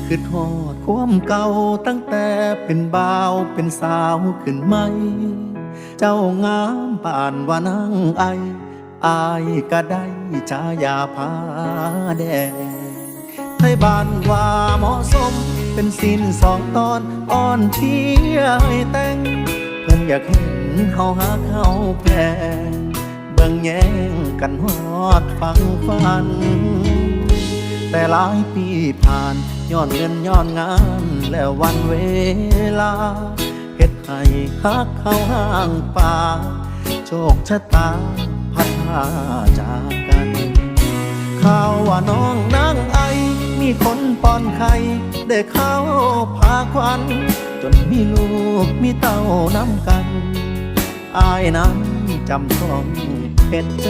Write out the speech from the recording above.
คือทอดความเก่าตั้งแต่เป็นบ่าวเป็นสาวขึ้นไหมเจ้างามป่านว่านางไออายก็ได้ชายาพาแดงไทยบ้านว่าเหมาะสมเป็นสินสองตอนอ่อนเที่ยให้แต่งเพิ่นอยากเห็นเขาหาเขาแพงเบิ่งแย่งกันฮอดฟังฟันแต่หลายปีผ่านย้อนเงินย้อนงานแล้ววันเวลาเฮ็ดให้ฮักเขาห่างป่าโชคชะตาพัดพาจากกันข่าวว่าน้องนางไอมีคนป้อนไข่ได้เข้าพาควันจนมีลูกมีเต้านำกันอายนั้นจำต้องเป็นใจ